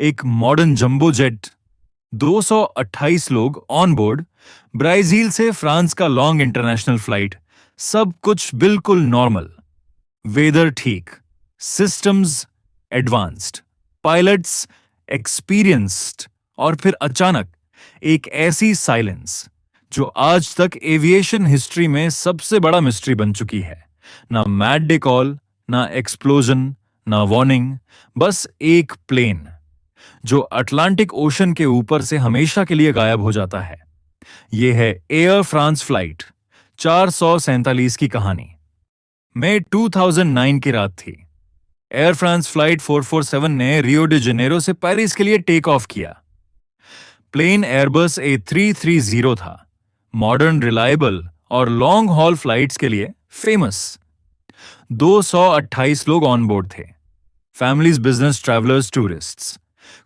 एक modern jumbo jet, 228 लोग on board, Brazil से फ्रांस का लॉन्ग इंटरनेशनल फ्लाइट, सब कुछ बिल्कुल नॉर्मल। वेदर ठीक, सिस्टम्स एडवांस्ड, पायलट्स एक्सपीरियंस्ड, और फिर अचानक एक ऐसी साइलेंस जो आज तक एविएशन हिस्ट्री में सबसे बड़ा मिस्ट्री बन चुकी है। ना मैड डे कॉल, ना एक्सप्लोजन, ना वार्निंग, बस एक प्लेन जो अटलांटिक ओशन के ऊपर से हमेशा के लिए गायब हो जाता है। यह है एयर फ्रांस फ्लाइट 447 की कहानी। मई 2009 की रात थी। एयर फ्रांस फ्लाइट 447 ने रियो डी जेनेरो से पेरिस के लिए टेक ऑफ किया। प्लेन एयरबस A330 था, मॉडर्न, रिलायबल और लॉन्ग हॉल फ्लाइट्स के लिए फेमस। 228 लोग ऑन बोर्ड थे, families, business, travellers, tourists,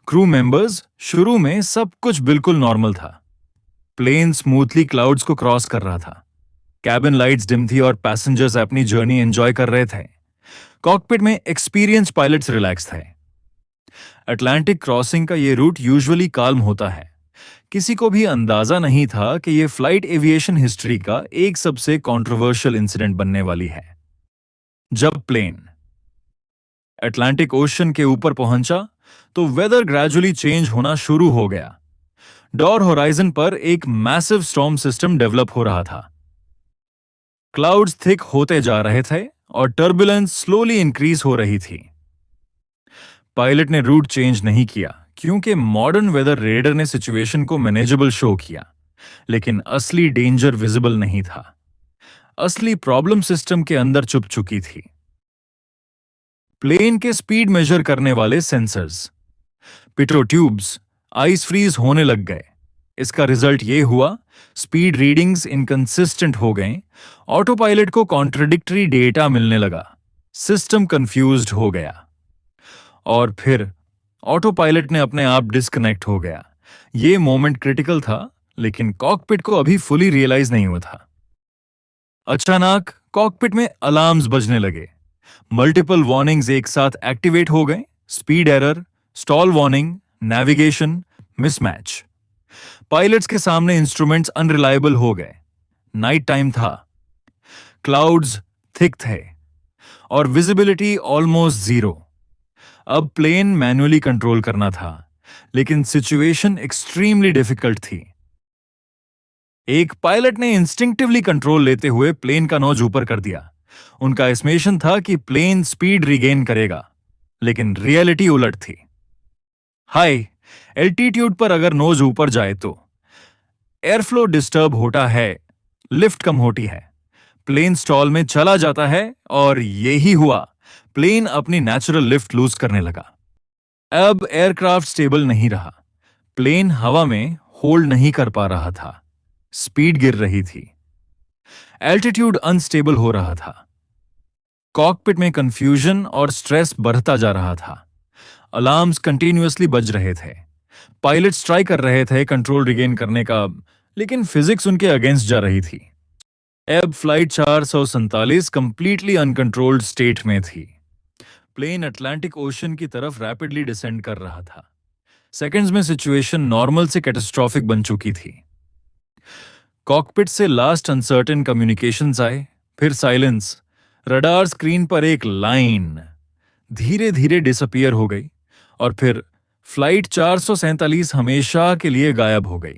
crew members. शुरू में सब कुछ बिल्कुल नॉर्मल था। प्लेन स्मूथली क्लाउड्स को क्रॉस कर रहा था, कैबिन लाइट्स डिम थी और पैसेंजर्स अपनी जर्नी एंजॉय कर रहे थे। कॉकपिट में एक्सपीरियंस पायलट्स रिलैक्स थे। अटलांटिक क्रॉसिंग का ये रूट यूजुअली काल्म होता है। किसी को भी अंदाजा नहीं था कि ये फ्लाइट एविएशन हिस्ट्री का एक सबसे कंट्रोवर्शियल इंसिडेंट बनने वाली है। जब प्लेन अटलांटिक ओशन के ऊपर पहुंचा तो वेदर ग्रेजुअली चेंज होना शुरू हो गया। डॉर होराइजन पर एक मैसिव स्टॉर्म सिस्टम डेवलप हो रहा था। क्लाउड्स थिक होते जा रहे थे और टर्बुलेंस स्लोली इंक्रीज हो रही थी। पायलट ने रूट चेंज नहीं किया क्योंकि मॉडर्न वेदर रेडर ने सिचुएशन को मैनेजेबल शो किया, लेकिन असली डेंजर विजिबल नहीं था। असली प्रॉब्लम सिस्टम के अंदर छुप चुकी थी। प्लेन के स्पीड मेजर करने वाले सेंसर्स, पिटो ट्यूब्स, आइस फ्रीज होने लग गए। इसका रिजल्ट ये हुआ, स्पीड रीडिंग्स इनकंसिस्टेंट हो गए, ऑटो पायलट को कॉन्ट्रडिक्टरी डेटा मिलने लगा, सिस्टम कंफ्यूज्ड हो गया। और फिर ऑटो पायलट ने अपने आप डिस्कनेक्ट हो गया। ये मोमेंट क्रिटिकल था, लेकिन कॉकपिट को अभी फुली रियलाइज नहीं हुआ था। अचानक कॉकपिट में अलार्म्स बजने लगे। मल्टीपल वार्निंग्स एक साथ एक्टिवेट हो गए, speed error, stall warning, navigation mismatch. Pilots के सामने इंस्ट्रूमेंट्स अनरिलायबल हो गए। नाइट टाइम था, क्लाउड्स थिक थे और विजिबिलिटी ऑलमोस्ट जीरो। अब प्लेन मैन्युअली कंट्रोल करना था, लेकिन सिचुएशन एक्सट्रीमली डिफिकल्ट थी। एक पायलट ने इंस्टिंक्टिवली कंट्रोल लेते हुए प्लेन का नोज ऊपर कर दिया। उनका एस्टिमेशन था कि प्लेन स्पीड रिगेन करेगा, लेकिन रियलिटी उलट थी। हाई एल्टीट्यूड पर अगर नोज ऊपर जाए तो एयरफ्लो डिस्टर्ब होता है, लिफ्ट कम होती है, प्लेन स्टॉल में चला जाता है और यही हुआ। प्लेन अपनी नेचुरल लिफ्ट लूज करने लगा। अब एयरक्राफ्ट स्टेबल नहीं रहा, प्लेन हवा में होल्ड नहीं कर पा रहा था, स्पीड गिर रही थी, एल्टीट्यूड अनस्टेबल हो रहा था। कॉकपिट में कंफ्यूजन और स्ट्रेस बढ़ता जा रहा था। अलार्म्स कंटिन्यूअसली बज रहे थे। पायलट्स ट्राई कर रहे थे कंट्रोल रिगेन करने का, लेकिन फिजिक्स उनके अगेंस्ट जा रही थी। अब फ्लाइट 447 कंप्लीटली अनकंट्रोल्ड स्टेट में थी। प्लेन अटलांटिक ओशन की तरफ रैपिडली डिसेंड कर रहा था। सेकंड्स में सिचुएशन नॉर्मल से कैटास्ट्रोफिक बन चुकी थी। कॉकपिट से लास्ट अनसर्टेन कम्युनिकेशंस आए, फिर साइलेंस। रडार स्क्रीन पर एक लाइन धीरे धीरे डिसअपियर हो गई और फिर फ्लाइट 447 हमेशा के लिए गायब हो गई।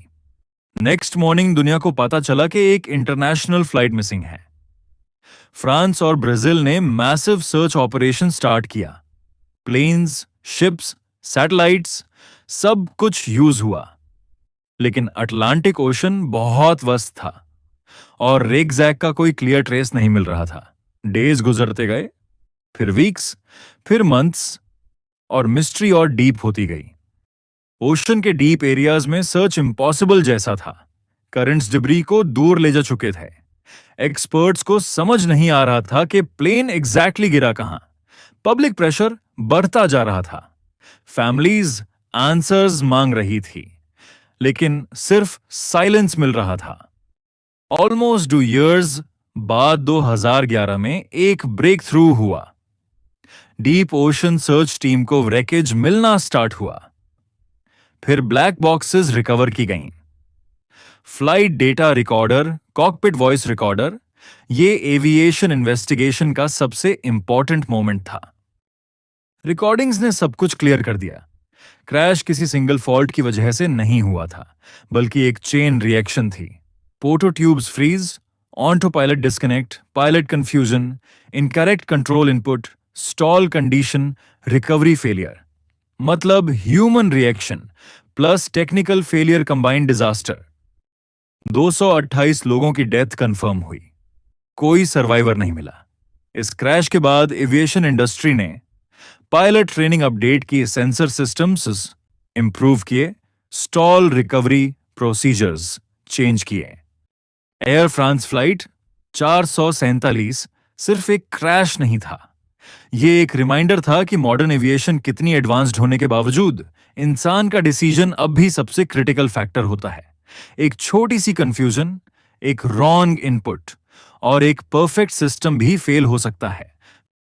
नेक्स्ट मॉर्निंग दुनिया को पता चला कि एक इंटरनेशनल फ्लाइट मिसिंग है। फ्रांस और ब्राजील ने मैसिव सर्च ऑपरेशन स्टार्ट किया। प्लेन्स, शिप्स, सैटेलाइट्स, सब कुछ यूज हुआ, लेकिन अटलांटिक ओशन बहुत वस्त था और रेगजैग का कोई क्लियर ट्रेस नहीं मिल रहा था। डेज गुजरते गए, फिर वीक्स, फिर मंथ्स, और मिस्ट्री और डीप होती गई। ओशन के डीप एरियाज में सर्च इम्पॉसिबल जैसा था। करंट्स डिब्री को दूर ले जा चुके थे। एक्सपर्ट्स को समझ नहीं आ रहा था कि प्लेन एग्जैक्टली गिरा कहां। पब्लिक प्रेशर बढ़ता जा रहा था। फैमिलीज आंसर्स मांग रही थी, लेकिन सिर्फ साइलेंस मिल रहा था। ऑलमोस्ट 2 इयर्स बाद 2011 में एक ब्रेक थ्रू हुआ। डीप ओशन सर्च टीम को रेकेज मिलना स्टार्ट हुआ। फिर ब्लैक बॉक्सेस रिकवर की गईं। Flight data recorder, cockpit voice recorder, ये एविएशन इन्वेस्टिगेशन का सबसे इंपॉर्टेंट मोमेंट था। रिकॉर्डिंग्स ने सब कुछ क्लियर कर दिया। क्रैश किसी सिंगल फॉल्ट की वजह से नहीं हुआ था, बल्कि एक चेन रिएक्शन थी। Pitot tubes freeze, auto pilot disconnect, pilot confusion, incorrect control input, stall condition, recovery failure. मतलब human reaction plus technical failure combined disaster. 228 लोगों की डेथ कंफर्म हुई, कोई सर्वाइवर नहीं मिला। इस क्रैश के बाद एविएशन इंडस्ट्री ने पायलट ट्रेनिंग अपडेट की, सेंसर सिस्टम्स इंप्रूव किए, स्टॉल रिकवरी प्रोसीजर्स चेंज किए। एयर फ्रांस फ्लाइट 447 सिर्फ एक क्रैश नहीं था, ये एक रिमाइंडर था कि मॉडर्न एविएशन कितनी एडवांस्ड होने के बावजूद इंसान का डिसीजन अब भी सबसे क्रिटिकल फैक्टर होता है। एक छोटी सी कंफ्यूजन, एक रॉन्ग इनपुट और एक परफेक्ट सिस्टम भी फेल हो सकता है।